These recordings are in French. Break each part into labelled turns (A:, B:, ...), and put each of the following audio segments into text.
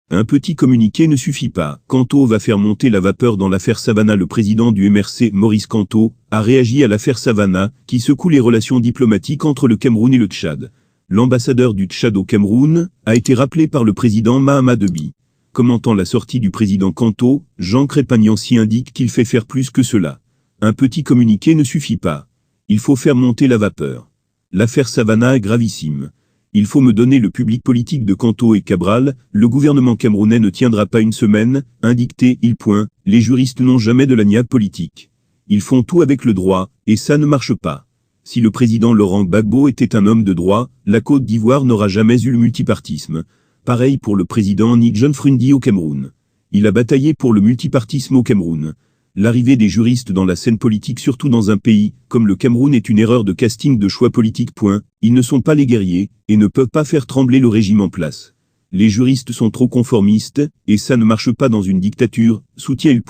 A: Un petit communiqué ne suffit pas. Kanto va faire monter la vapeur dans l'affaire Savannah. Le président du MRC, Maurice Kanto, a réagi à l'affaire Savannah, qui secoue les relations diplomatiques entre le Cameroun et le Tchad. L'ambassadeur du Tchad au Cameroun a été rappelé par le président Mahama Deby. Commentant la sortie du président Kanto, Jean Crépagny indique qu'il fait faire plus que cela. Un petit communiqué ne suffit pas. Il faut faire monter la vapeur. L'affaire Savannah est gravissime. Il faut me donner le public politique de Kanto et Cabral, le gouvernement camerounais ne tiendra pas une semaine, indiqué-il. Les juristes n'ont jamais de lagnac politique. Ils font tout avec le droit, et ça ne marche pas. Si le président Laurent Gbagbo était un homme de droit, la Côte d'Ivoire n'aura jamais eu le multipartisme. Pareil pour le président Nick John Frundi au Cameroun. Il a bataillé pour le multipartisme au Cameroun. L'arrivée des juristes dans la scène politique, surtout dans un pays comme le Cameroun, est une erreur de casting, de choix politique. Ils ne sont pas les guerriers, et ne peuvent pas faire trembler le régime en place. Les juristes sont trop conformistes, et ça ne marche pas dans une dictature, soutient-il.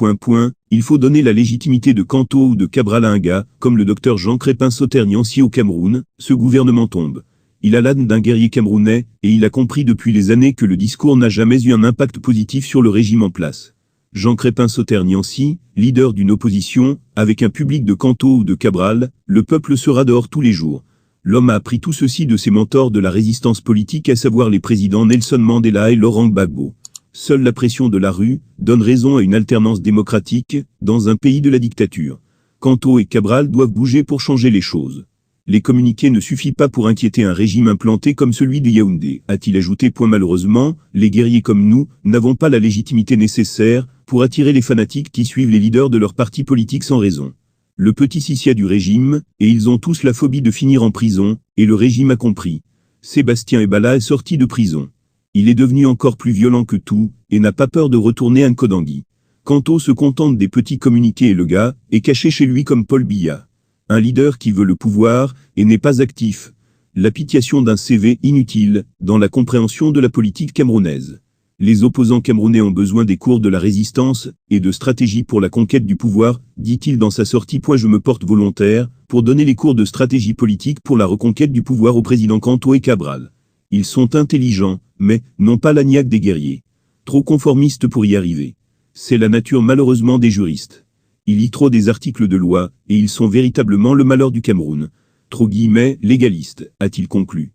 A: Il faut donner la légitimité de Kanto ou de Cabral à un gars, comme le docteur Jean Crépin-Sauter-Niancy au Cameroun. Ce gouvernement tombe. Il a l'âme d'un guerrier camerounais, et il a compris depuis les années que le discours n'a jamais eu un impact positif sur le régime en place. Jean Crépin-Sauter-Niancy, leader d'une opposition, avec un public de Kanto ou de Cabral, le peuple sera dehors tous les jours. L'homme a appris tout ceci de ses mentors de la résistance politique, à savoir les présidents Nelson Mandela et Laurent Gbagbo. Seule la pression de la rue donne raison à une alternance démocratique dans un pays de la dictature. Kanto et Cabral doivent bouger pour changer les choses. Les communiqués ne suffisent pas pour inquiéter un régime implanté comme celui de Yaoundé, a-t-il ajouté. Malheureusement, les guerriers comme nous n'avons pas la légitimité nécessaire pour attirer les fanatiques qui suivent les leaders de leur parti politique sans raison. Le petit Sissia du régime, et ils ont tous la phobie de finir en prison, et le régime a compris. Sébastien Ebala est sorti de prison. Il est devenu encore plus violent que tout, et n'a pas peur de retourner à Nkodangui. Kanto se contente des petits communiqués et le gars est caché chez lui comme Paul Biya. Un leader qui veut le pouvoir, et n'est pas actif. L'application d'un CV inutile, dans la compréhension de la politique camerounaise. Les opposants camerounais ont besoin des cours de la résistance, et de stratégie pour la conquête du pouvoir, dit-il dans sa sortie. Je me porte volontaire, pour donner les cours de stratégie politique pour la reconquête du pouvoir au président Kanto et Cabral. Ils sont intelligents, mais, non pas l'agnac des guerriers. Trop conformistes pour y arriver. C'est la nature malheureusement des juristes. Ils lisent trop des articles de loi, et ils sont véritablement le malheur du Cameroun. Trop « légalistes », a-t-il conclu.